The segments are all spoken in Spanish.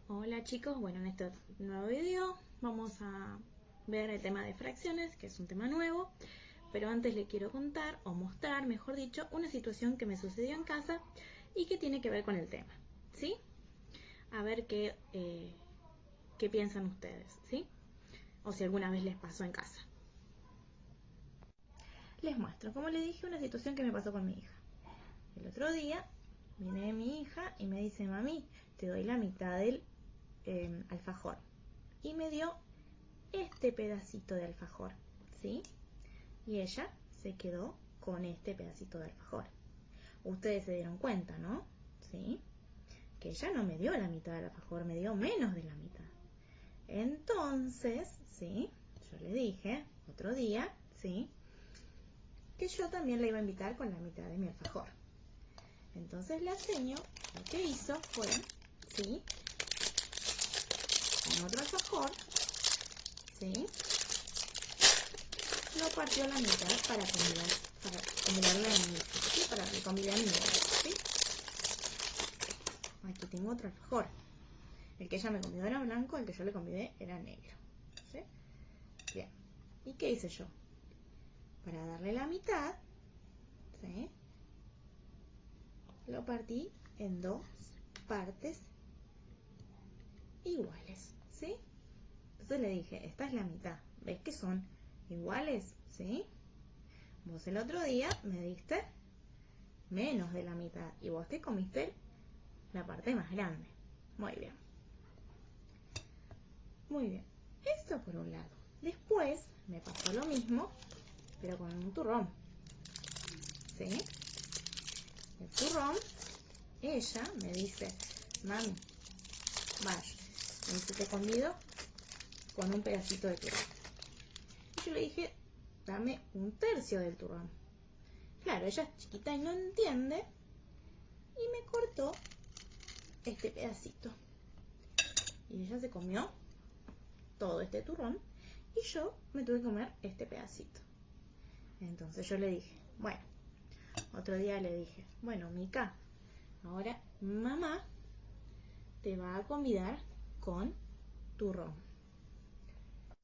Hola chicos, bueno, en este nuevo video vamos a ver el tema de fracciones, que es un tema nuevo, pero antes le quiero contar o mostrar, mejor dicho, una situación que me sucedió en casa y que tiene que ver con el tema, ¿sí? A ver qué piensan ustedes, ¿sí? O si alguna vez les pasó en casa. Les muestro, como les dije, una situación que me pasó con mi hija. El otro día viene mi hija y me dice: mami, te doy la mitad del alfajor. Y me dio este pedacito de alfajor, ¿sí? Y ella se quedó con este pedacito de alfajor. Ustedes se dieron cuenta, ¿no? ¿Sí? Que ella no me dio la mitad del alfajor, me dio menos de la mitad. Entonces, ¿sí? Yo le dije otro día, ¿sí? Que yo también la iba a invitar con la mitad de mi alfajor. Entonces la seño lo que hizo fue, ¿sí? Con otro alfajor, ¿sí? Lo partió a la mitad para convidarle a mi hija, ¿sí? Para que convide a mi hija, ¿sí? Aquí tengo otro alfajor. El que ella me convidó era blanco, el que yo le convidé era negro, ¿sí? Bien. ¿Y qué hice yo? Para darle la mitad, ¿sí? Lo partí en dos partes iguales, ¿sí? Entonces le dije, esta es la mitad. ¿Ves que son iguales? ¿Sí? Vos el otro día me diste menos de la mitad y vos te comiste la parte más grande. Muy bien. Muy bien. Esto por un lado. Después me pasó lo mismo, pero con un turrón. ¿Sí? El turrón, ella me dice: mami, vaya, me dice, te convido con un pedacito de turrón. Y yo le dije, dame un tercio del turrón. Claro, ella es chiquita y no entiende, y me cortó este pedacito. Y ella se comió todo este turrón y yo me tuve que comer este pedacito. Entonces yo le dije, bueno, otro día le dije, bueno, Mica, ahora mamá te va a convidar con turrón.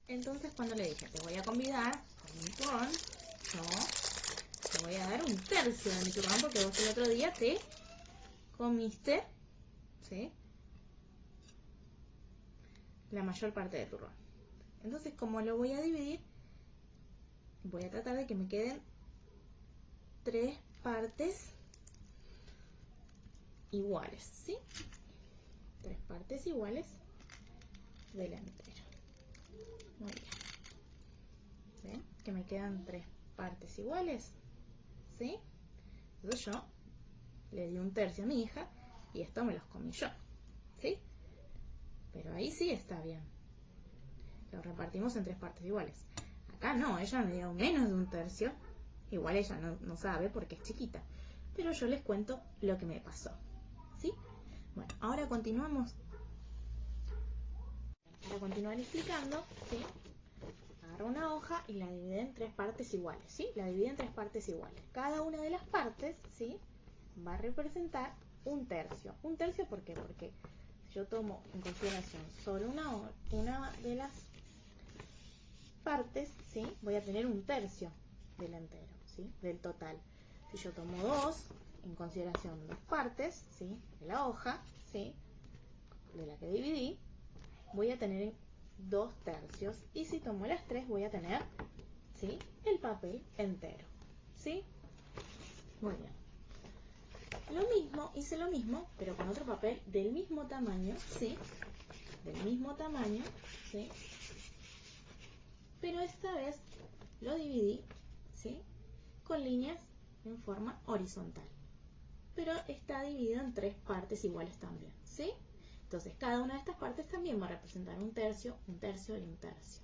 Entonces cuando le dije, te voy a convidar con un turrón, yo te voy a dar un tercio de mi turrón porque vos el otro día te comiste, ¿sí?, la mayor parte de turrón. Entonces, como lo voy a dividir, voy a tratar de que me queden 3 partes iguales, ¿sí? 3 partes iguales del entero. Muy bien. ¿Ven? Que me quedan 3 partes iguales, ¿sí? Entonces yo le di un tercio a mi hija y esto me los comí yo, ¿sí? Pero ahí sí está bien. Lo repartimos en 3 partes iguales. Acá no, ella me dio menos de un tercio. Igual ella no sabe porque es chiquita. Pero yo les cuento lo que me pasó, ¿sí? Bueno, ahora continuamos. Para continuar explicando, ¿sí?, agarro una hoja y la divido en 3 partes iguales, ¿sí? La divido en 3 partes iguales. Cada una de las partes, ¿sí?, va a representar un tercio. ¿Un tercio por qué? Porque si yo tomo en consideración solo una de las partes, ¿sí?, voy a tener un tercio del entero, ¿sí?, del total. Si yo tomo en consideración 2 partes, ¿sí?, de la hoja, ¿sí?, de la que dividí, voy a tener 2 tercios. Y si tomo las 3, voy a tener, ¿sí?, el papel entero, ¿sí? Muy bien. Hice lo mismo, pero con otro papel del mismo tamaño, ¿sí? Del mismo tamaño, ¿sí? Pero esta vez lo dividí, ¿sí?, con líneas en forma horizontal. Pero está dividido en 3 partes iguales también, ¿sí? Entonces cada una de estas partes también va a representar un tercio, un tercio y un tercio,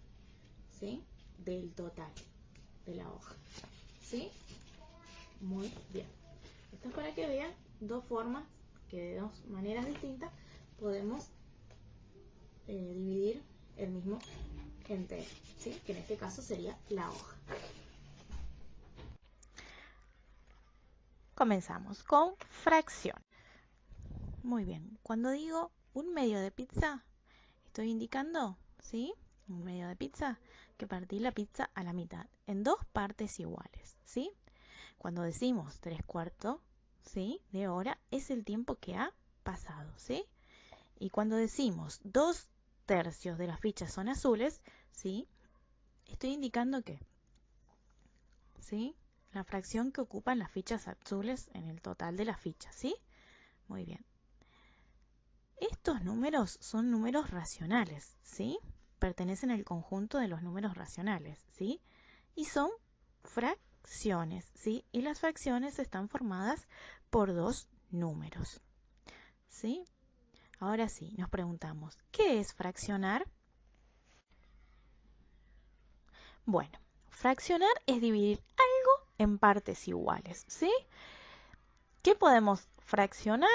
¿sí?, del total de la hoja, ¿sí? Muy bien. Esto es para que vean dos formas, que de dos maneras distintas podemos dividir el mismo entero, ¿sí?, que en este caso sería la hoja. Comenzamos con fracción. Muy bien, cuando digo un medio de pizza, estoy indicando, ¿sí? Un medio de pizza, que partí la pizza a la mitad, en 2 partes iguales, ¿sí? Cuando decimos 3/4, ¿sí? de hora, es el tiempo que ha pasado, ¿sí? Y cuando decimos 2/3 de las fichas son azules, ¿sí? Estoy indicando que, ¿sí? La fracción que ocupan las fichas azules en el total de las fichas, ¿sí? Muy bien. Estos números son números racionales, ¿sí? Pertenecen al conjunto de los números racionales, ¿sí? Y son fracciones, ¿sí? Y las fracciones están formadas por 2 números, ¿sí? Ahora sí, nos preguntamos, ¿qué es fraccionar? Bueno, fraccionar es dividir algo en partes iguales, ¿sí? ¿Qué podemos fraccionar?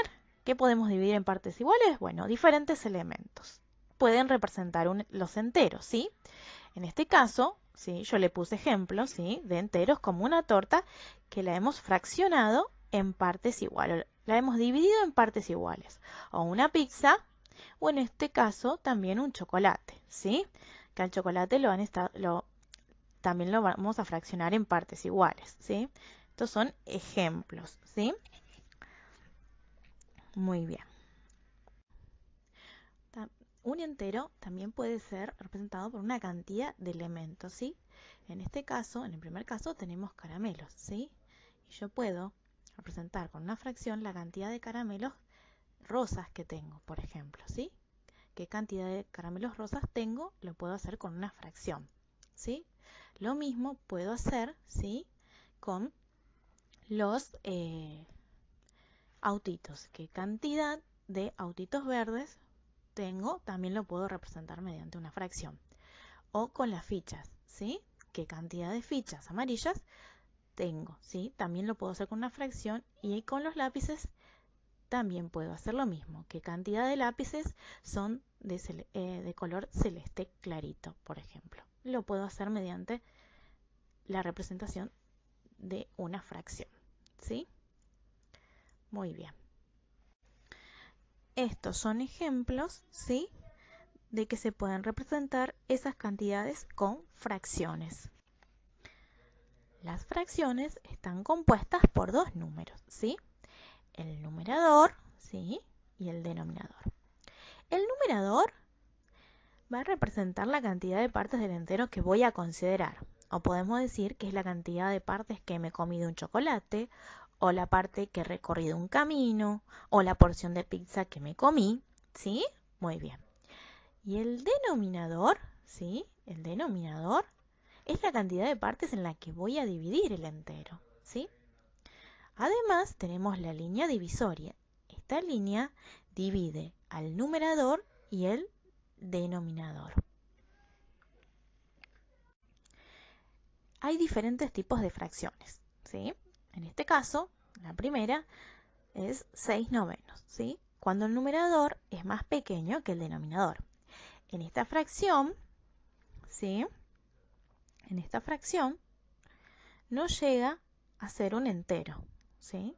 ¿Qué podemos dividir en partes iguales? Bueno, diferentes elementos. Pueden representar los enteros, ¿sí? En este caso, ¿sí? Yo le puse ejemplos, ¿sí? de enteros como una torta que la hemos fraccionado en partes iguales. La hemos dividido en partes iguales. O una pizza, o en este caso también un chocolate, ¿sí? Que al chocolate también lo vamos a fraccionar en partes iguales, ¿sí? Estos son ejemplos, ¿sí? Muy bien. Un entero también puede ser representado por una cantidad de elementos, ¿sí? En este caso, en el primer caso, tenemos caramelos, ¿sí? Y yo puedo representar con una fracción la cantidad de caramelos rosas que tengo, por ejemplo, ¿sí? ¿Qué cantidad de caramelos rosas tengo? Lo puedo hacer con una fracción, ¿sí? Lo mismo puedo hacer, ¿sí? Con los autitos. ¿Qué cantidad de autitos verdes tengo? También lo puedo representar mediante una fracción. O con las fichas, ¿sí? ¿Qué cantidad de fichas amarillas tengo? ¿Sí? También lo puedo hacer con una fracción. Y con los lápices también puedo hacer lo mismo. ¿Qué cantidad de lápices son de color celeste clarito, por ejemplo? Lo puedo hacer mediante la representación de una fracción, ¿sí? Muy bien. Estos son ejemplos, ¿sí? de que se pueden representar esas cantidades con fracciones. Las fracciones están compuestas por 2 números, ¿sí? El numerador, ¿sí? y el denominador. El numerador va a representar la cantidad de partes del entero que voy a considerar. O podemos decir que es la cantidad de partes que me comí de un chocolate, o la parte que recorrí de un camino, o la porción de pizza que me comí, ¿sí? Muy bien. Y el denominador, ¿sí? El denominador es la cantidad de partes en la que voy a dividir el entero, ¿sí? Además, tenemos la línea divisoria. Esta línea divide al numerador y el denominador. Hay diferentes tipos de fracciones, ¿sí? En este caso, la primera es 6/9, ¿sí? Cuando el numerador es más pequeño que el denominador. En esta fracción, ¿sí? En esta fracción no llega a ser un entero, ¿sí?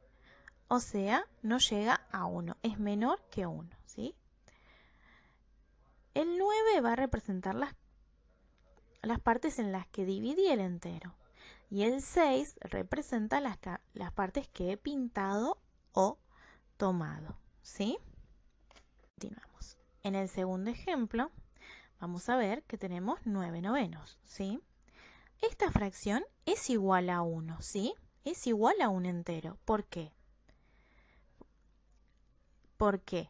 O sea, no llega a 1, es menor que 1, ¿sí? El 9 va a representar las partes en las que dividí el entero. Y el 6 representa las partes que he pintado o tomado, ¿sí? Continuamos. En el segundo ejemplo, vamos a ver que tenemos 9/9, ¿sí? Esta fracción es igual a 1, ¿sí? Es igual a un entero. ¿Por qué? Porque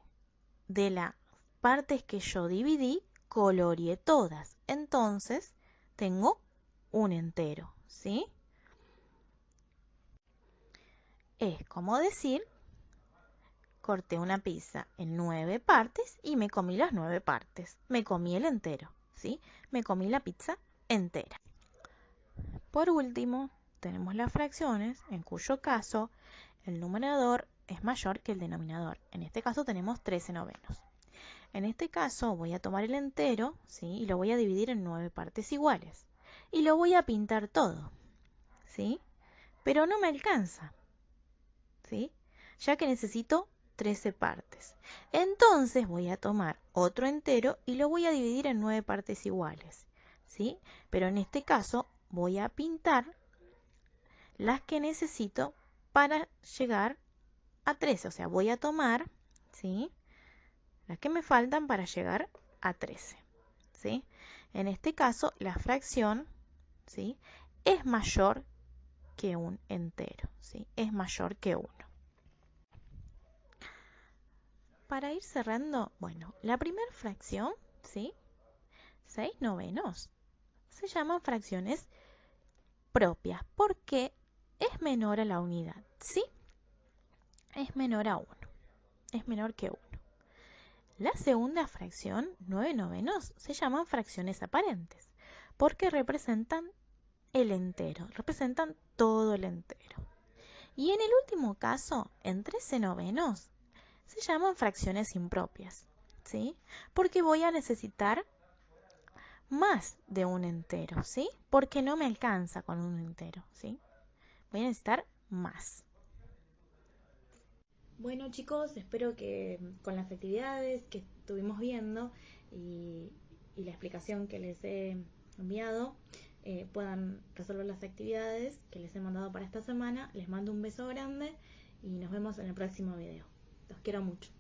de las partes que yo dividí, coloreé todas. Entonces, tengo un entero, ¿sí? Es como decir, corté una pizza en 9 partes y me comí las 9 partes. Me comí el entero, ¿sí? Me comí la pizza entera. Por último, tenemos las fracciones, en cuyo caso el numerador es mayor que el denominador. En este caso tenemos 13/9. En este caso voy a tomar el entero, ¿sí? y lo voy a dividir en 9 partes iguales. Y lo voy a pintar todo, ¿sí? Pero no me alcanza, ¿sí? Ya que necesito 13 partes. Entonces voy a tomar otro entero y lo voy a dividir en 9 partes iguales, ¿sí? Pero en este caso voy a pintar las que necesito para llegar a 13. O sea, voy a tomar, ¿sí?, las que me faltan para llegar a 13, ¿sí? En este caso, la fracción, ¿sí?, es mayor que un entero, ¿sí? Es mayor que 1. Para ir cerrando, bueno, la primera fracción, ¿sí?, 6/9, se llaman fracciones propias porque es menor a la unidad, ¿sí? Es menor a 1, es menor que 1. La segunda fracción, 9/9, se llaman fracciones aparentes porque representan el entero, representan todo el entero. Y en el último caso, en 13/9, se llaman fracciones impropias, ¿sí? Porque voy a necesitar más de un entero, ¿sí? Porque no me alcanza con un entero, ¿sí? Voy a necesitar más. Bueno chicos, espero que con las actividades que estuvimos viendo y la explicación que les he enviado puedan resolver las actividades que les he mandado para esta semana. Les mando un beso grande y nos vemos en el próximo video. Los quiero mucho.